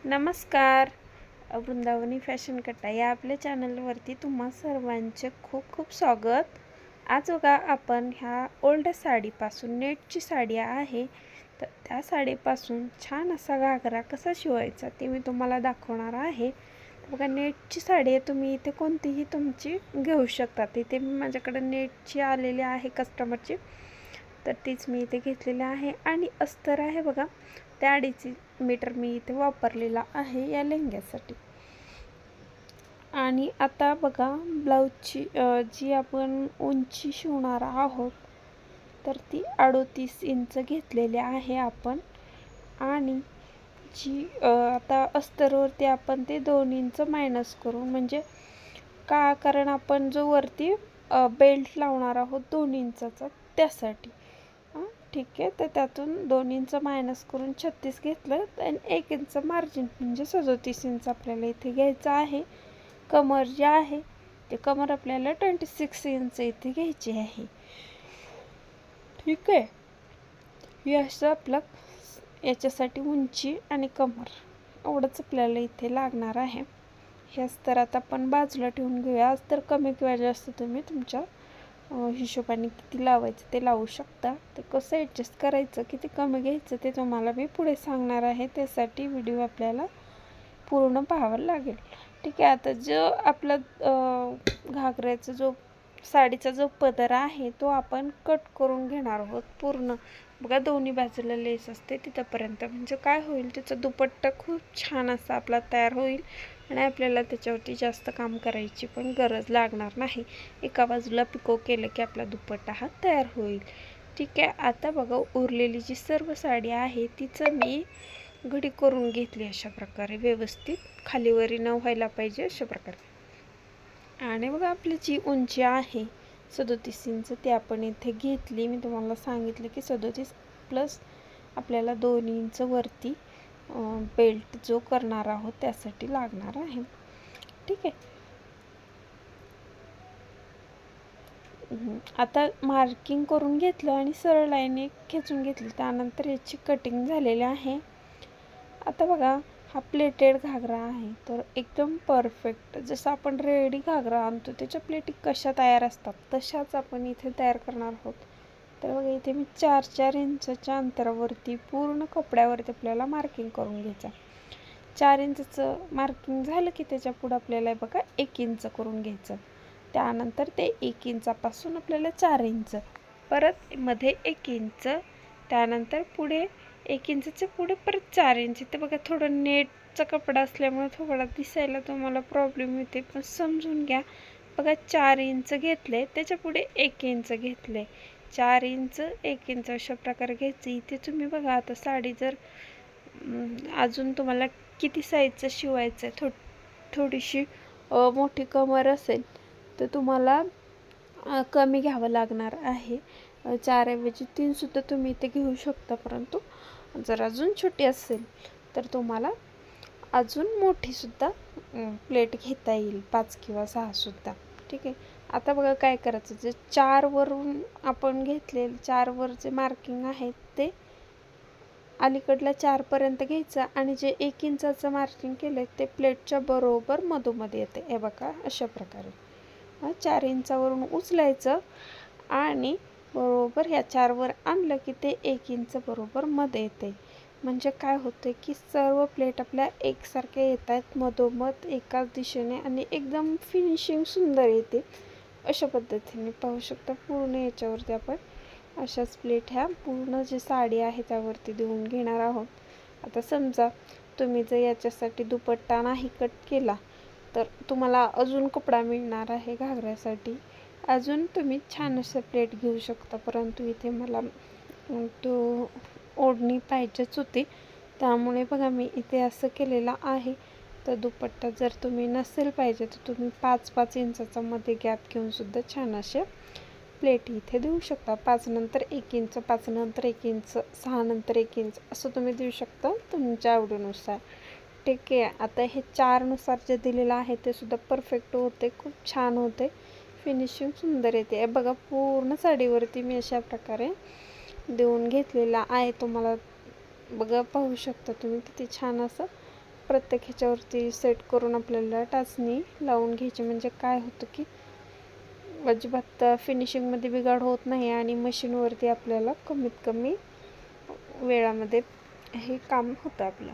नमस्कार. वृंदावनी फॅशन कट्टा या आपल्या चॅनलवरती तुम्हा सर्वांचे खूप खूप स्वागत. आज बघा आपण ह्या ओल्ड साडीपासून नेटची साडी आहे, तर त्या साडीपासून छान असा घागरा कसा शिवायचा ते मी तुम्हाला दाखवणार आहे. तर बघा नेटची साडी आहे, तुम्ही इथे कोणतीही तुमची घेऊ शकता. इथे मी माझ्याकडे नेटची आलेली आहे कस्टमरची, तर तीच मी इथे घेतलेली आहे. आणि अस्तर आहे बघा, त्या 2.5 मीटर मी इथे वापरलेला आहे या लेंग्यासाठी. आणि आता बघा ब्लाऊजची जी आपण उंची शिवणार आहोत तर ती 38 इंच घेतलेली आहे आपण. आणि जी आता अस्तरवरती आपण ते 2 इंच मायनस करू, म्हणजे का, कारण आपण जो वरती बेल्ट लावणार आहोत 2 इंचाचा त्यासाठी. ठीक आहे, तर त्यातून 2 इंच मायनस करून 36 घेतलं आणि 1 इंच मार्जिन म्हणजे 37 इंच आपल्याला इथे घ्यायचं आहे. कमर जे आहे ते कमर आपल्याला 26 इंच इथे घ्यायची आहे. ठीक आहे, हे असं आपलं याच्यासाठी उंची आणि कमर एवढंच आपल्याला इथे लागणार आहे. हे अस्तर आता आपण बाजूला ठेवून घेऊया. अस्तर कमी किंवा जास्त तुम्ही तुमच्या हिशोबाने किती लावायचं ते लावू शकता. ते कसं ॲडजस्ट करायचं, किती कमी घ्यायचं ते तुम्हाला मी पुढे सांगणार आहे. त्यासाठी व्हिडिओ आपल्याला पूर्ण पाहावा लागेल. ठीक आहे, आता जो आपला घागऱ्याचा जो साडीचा जो पदर आहे तो आपण कट करून घेणार आहोत पूर्ण. बघा दोन्ही बाजूला लेस असते तिथंपर्यंत, म्हणजे काय होईल त्याचा दुपट्टा खूप छान असा आपला तयार होईल आणि आपल्याला त्याच्यावरती जास्त काम करायची पण गरज लागणार नाही. एका बाजूला पिको केलं की आपला दुपट्टा हा तयार होईल. ठीक आहे, आता बघा उरलेली जी सर्व साडी आहे तिचं मी घडी करून घेतली अशा प्रकारे, व्यवस्थित खालीवरी न व्हायला पाहिजे अशा प्रकारे. आणि बघा आपली जी उंची आहे 37 इंच ती आपण इथे घेतली. मी तुम्हाला सांगितलं की 37 प्लस आपल्याला 2 इंच वरती बेल्ट जो करणार आहोत त्यासाठी लागणार आहे. ठीक आहे, आता मार्किंग करून घेतलं आणि सरळ लाईन एक खेचून घेतली. त्यानंतर याची कटिंग झालेली आहे. आता बघा हा प्लेटेड घागरा आहे, तर एकदम परफेक्ट जसं आपण रेडी घागरा आणतो त्याच्या प्लेटी कशा तयार असतात तशाच आपण इथे तयार करणार आहोत. तर बघा इथे मी 4-4 इंचच्या अंतरावरती पूर्ण कपड्यावरती आपल्याला मार्किंग करून घ्यायचं. 4 इंचचं मार्किंग झालं की त्याच्या पुढं आपल्याला बघा 1 इंच करून घ्यायचं. त्यानंतर ते 1 इंचापासून आपल्याला 4 इंच, परत मध्ये 1 इंच, त्यानंतर पुढे 1 इंचचे पुढे परत 4 इंच. ते बघा थोडं नेटचा कपडा असल्यामुळे थोडा दिसायला तुम्हाला प्रॉब्लेम येते, पण समजून घ्या. बघा 4 इंच घेतले, त्याच्या पुढे 1 इंच घेतले, 4 इंच 1 इंच अशा प्रकारे घ्यायचं. इथे तुम्ही बघा आता साडी जर अजून तुम्हाला किती साईजचं शिवायचं आहे, थोडीशी मोठी कमर असेल तर तुम्हाला कमी घ्यावं लागणार आहे. 4 ऐवजी 3 सुद्धा तुम्ही इथे घेऊ शकता, परंतु जर अजून छोटी असेल तर तुम्हाला अजून मोठी सुद्धा प्लेट घेता येईल, 5 किंवा 6 सुद्धा. ठीक आहे, आता बघा काय करायचं, जे 4 वरून आपण घेतलेले 4 वर जे मार्किंग आहे ते अलीकडल्या 4 पर्यंत घ्यायचं आणि जे 1 इंचाचं मार्किंग केलं ते प्लेटच्या बरोबर मधोमध येते. हे बघा अशा प्रकारे 4 इंचावरून उचलायचं आणि बरोबर ह्या 4 वर आणलं की ते 1 इंच बरोबर मध्ये येते. म्हणजे काय होतं की सर्व प्लेट आपल्या एकसारख्या येत आहेत मधोमध एकाच दिशेने आणि एकदम फिनिशिंग सुंदर येते. अशा पद्धतीने पाहू शकता पूर्ण याच्यावरती आपण अशाच प्लेट ह्या पूर्ण जी साडी आहे त्यावरती देऊन घेणार आहोत. आता समजा तुम्ही जर याच्यासाठी दुपट्टा नाही कट केला तर तुम्हाला अजून कपडा मिळणार आहे घागऱ्यासाठी, अजून तुम्ही छान असं प्लेट घेऊ शकता. परंतु इथे मला तो ओढणी पाहिजेच होती, त्यामुळे बघा मी इथे असं केलेलं आहे. तर दुपट्टा जर तुम्ही नसेल पाहिजे तर तुम्ही 5-5 इंचाचा मध्ये गॅप घेऊन सुद्धा छान असे प्लेट इथे देऊ शकता. 5 नंतर 1 इंच, 5 नंतर 1 इंच, 6 नंतर 1 इंच असं तुम्ही देऊ शकता तुमच्या आवडीनुसार. ठीक आहे, आता हे 4 नुसार जे दिलेलं आहे ते सुद्धा परफेक्ट होते, खूप छान होते, फिनिशिंग सुंदर येते. बघा पूर्ण साडीवरती मी अशा प्रकारे देऊन घेतलेला आहे. तुम्हाला बघा पाहू शकता तुम्ही किती छान असं प्रत्येक ह्याच्यावरती सेट करून आपल्याला टाचणी लावून घ्यायची. म्हणजे काय होतं की अजिबात फिनिशिंगमध्ये बिघाड होत नाही आणि मशीनवरती आपल्याला कमीत कमी वेळामध्ये हे काम होतं आपलं.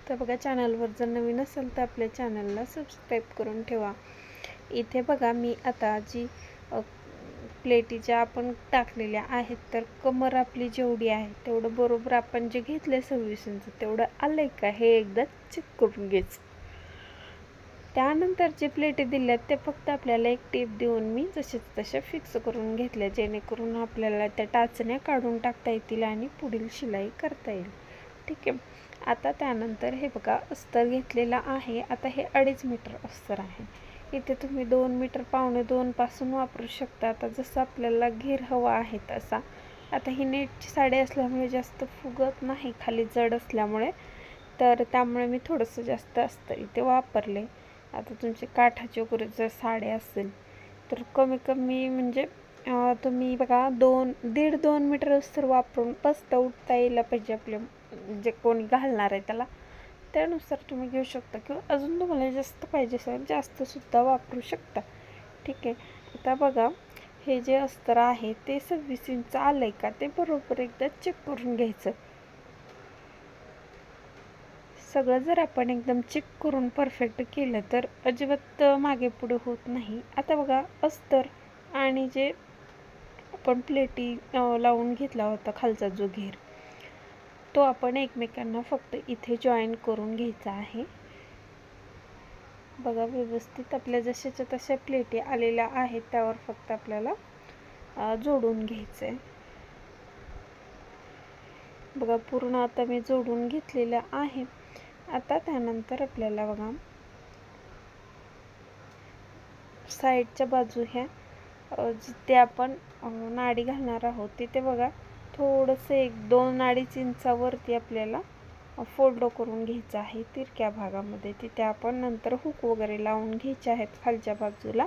तर बघा, चॅनलवर जर नवीन असेल तर आपल्या चॅनलला सबस्क्राईब करून ठेवा. इथे बघा मी आता जी प्लेटी ज्या आपण टाकलेल्या आहेत, तर कमर आपली जेवढी आहे तेवढं बरोबर आपण जे घेतले 26 इंच तेवढं आलंय का हे एकदा चेक करून घ्यायचं. त्यानंतर जे प्लेटी दिल्यात ते फक्त आपल्याला एक टेप देऊन मी जसेच तशा फिक्स करून घेतल्या, जेणेकरून आपल्याला त्या टाचण्या काढून टाकता येतील आणि पुढील शिलाई करता येईल. ठीक आहे. आता त्यानंतर हे बघा, अस्तर घेतलेला आहे. आता हे 2.5 मीटर अस्तर आहे. इथे तुम्ही 2 मीटर पावणे 2 पासून वापरू शकता. आता जसं आपल्याला घेर हवा आहे तसा. आता ही नेटची साडी असल्यामुळे जास्त फुगत नाही खाली, जड असल्यामुळे, तर त्यामुळे मी थोडंसं जास्त अस्तर इथे वापरले. आता तुमचे काठाचे वगैरे जर साड्या असेल तर कमी कमी म्हणजे तुम्ही बघा 1.5-2 मीटर अस्तर वापरून बसता उठता यायला पाहिजे आपले, जे कोणी घालणार आहे त्याला, त्यानुसार तुम्ही घेऊ शकता. किंवा अजून तुम्हाला जास्त पाहिजे असेल जास्त सुद्धा वापरू शकता. ठीक आहे. आता बघा, हे जे अस्तर आहे ते 26 इंच आलंय का ते बरोबर एकदा चेक करून घ्यायचं. सगळं जर आपण एकदम चेक करून परफेक्ट केलं तर अजिबात मागे पुढे होत नाही. आता बघा, अस्तर आणि जे आपण प्लेटी लावून घेतला होता खालचा जो घेर, तो आपण एकमेकांना फक्त इथे जॉईन करून घ्यायचा आहे. बघा, व्यवस्थित आपल्या जशाच्या तशा प्लेटी आलेल्या आहेत त्यावर फक्त आपल्याला जोडून घ्यायचं आहे. बघा, पूर्ण आता मी जोडून घेतलेलं आहे. आता त्यानंतर आपल्याला बघा साईडच्या बाजू ह्या जिथे आपण नाडी घालणार आहोत तिथे बघा थोडंसं 1-2-2.5 इंचावरती आपल्याला फोल्ड करून घ्यायचं आहे तिरक्या भागामध्ये. तिथे आपण नंतर हुक वगैरे लावून घ्यायचे आहेत खालच्या बाजूला.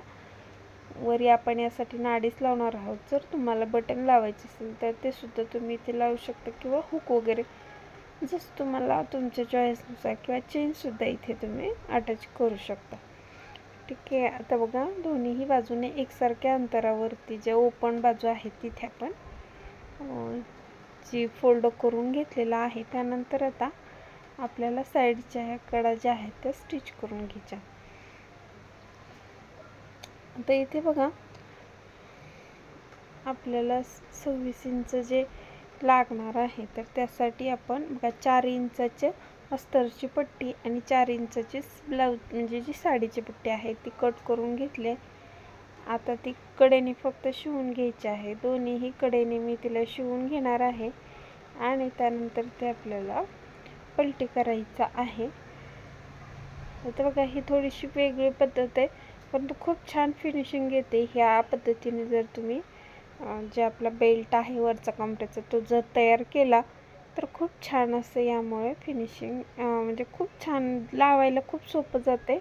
वरी आपण यासाठी नाडीच लावणार आहोत. जर तुम्हाला बटन लावायचे असेल तर ते सुद्धा तुम्ही इथे लावू शकता, किंवा हुक वगैरे जसं तुम्हाला तुमच्या चॉईसनुसार, किंवा चेनसुद्धा इथे तुम्ही अटॅच करू शकता. ठीक आहे. आता बघा, दोन्हीही बाजूने एकसारख्या अंतरावरती जे ओपन बाजू आहे तिथे आपण जी फोल्ड करून घेतलेला आहे. त्यानंतर आता आपल्याला साईडच्या ह्या कडा ज्या आहेत त्या स्टिच करून घ्यायच्या. आता इथे बघा, आपल्याला 26 इंच जे लागणार आहे तर त्यासाठी आपण बघा 4 इंचाचे अस्तरची पट्टी आणि 4 इंचाची ब्लाऊज म्हणजे जी साडीची पट्टी आहे ती कट करून घेतली. आता ती कडेने फक्त शिवून घ्यायची आहे. दोन्हीही कडेने मी तिला शिवून घेणार आहे आणि त्यानंतर ते आपल्याला पलटी करायचा आहे. आता बघा, ही थोडीशी वेगळी पद्धत आहे परंतु खूप छान फिनिशिंग येते ह्या पद्धतीने. जर तुम्ही जे आपला बेल्ट आहे वरचा कमरेचा तो जर तयार केला तर खूप छान असं यामुळे फिनिशिंग म्हणजे खूप छान लावायला खूप सोपं जाते.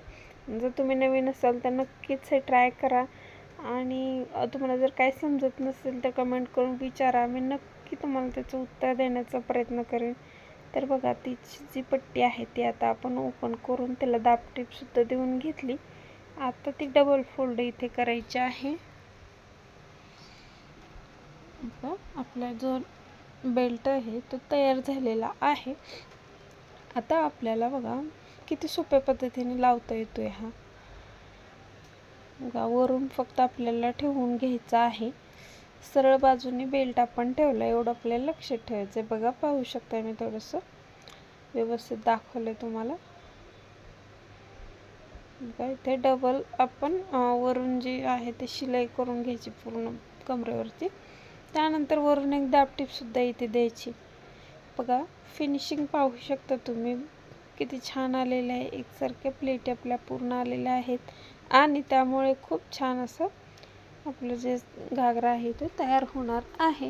जर तुम्ही नवीन असाल तर नक्कीच हे ट्राय करा. आणि तुम्हाला जर काही समजत नसेल तर कमेंट करून विचारा, मी नक्की तुम्हाला त्याचं उत्तर देण्याचा प्रयत्न करेन. तर बघा, तिची जी पट्टी आहे ती आता आपण ओपन करून त्याला दाबटीपसुद्धा देऊन घेतली. आता ती डबल फोल्ड इथे करायची आहे. आपला जो बेल्ट आहे तो तयार झालेला आहे. आता आपल्याला बघा किती सोप्या पद्धतीने लावता येतोय हा. बघा, वरून फक्त आपल्याला ठेवून घ्यायचा आहे. सरळ बाजूने बेल्ट आपण ठेवला एवढं आपल्याला लक्षात ठेवायचं आहे. बघा, पाहू शकता मी थोडंसं व्यवस्थित दाखवलं तुम्हाला. बघा, इथे डबल आपण वरून जी आहे ते शिलाई करून घ्यायची पूर्ण कमरेवरती. त्यानंतर वरून एक दाबटीपसुद्धा इथे द्यायची. बघा, फिनिशिंग पाहू शकता तुम्ही किती छान आलेलं आहे. एकसारख्या प्लेट आपल्या पूर्ण आलेल्या आहेत आणि त्यामुळे खूप छान असं आपलं जे घागरा आहे तो तयार होणार आहे.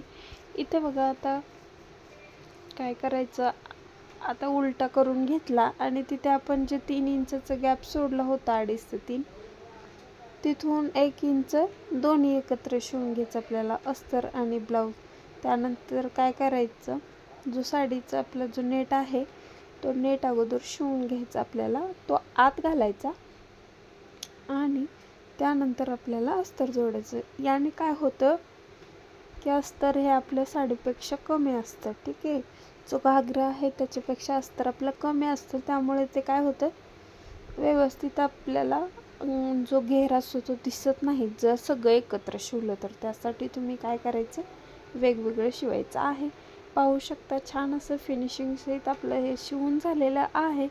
इथे बघा, आता काय करायचं, आता उलटा करून घेतला आणि तिथे आपण जे 3 इंचाचा गॅप सोडला होता 2.5 ते 3, तिथून 1 इंच दोन्ही एकत्र शिवून घ्यायचं आपल्याला, अस्तर आणि ब्लाऊज. त्यानंतर काय करायचं, जो साडीचा आपला जो नेट आहे तो नेट अगोदर शिवून घ्यायचा आपल्याला, तो आत घालायचा आणि त्यानंतर आपल्याला अस्तर जोडायचं. याने काय होतं की अस्तर हे आपल्या साडीपेक्षा कमी असतं. ठीक आहे, जो घागरा आहे त्याच्यापेक्षा अस्तर आपलं कमी असतं, त्यामुळे ते काय होतं व्यवस्थित आपल्याला जो घेर असतो तो दिसत नाही जर सगळं एकत्र शिवलं तर. त्यासाठी तुम्ही काय करायचं, वेगवेगळं शिवायचं आहे. पाहू शकता छान असं फिनिशिंग सहित आपलं हे शिवून झालेलं आहे.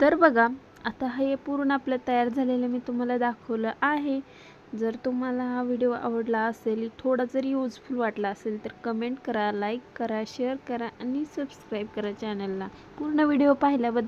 तर बघा आता हे पूर्ण आपलं तयार झालेलं मी तुम्हाला दाखवलं आहे. जर तुम्हाला हा व्हिडिओ आवडला असेल, थोडा जरी यूजफुल वाटला असेल तर कमेंट करा, लाईक करा, शेअर करा आणि सबस्क्राईब करा चॅनलला. पूर्ण व्हिडिओ पाहिल्याबद्दल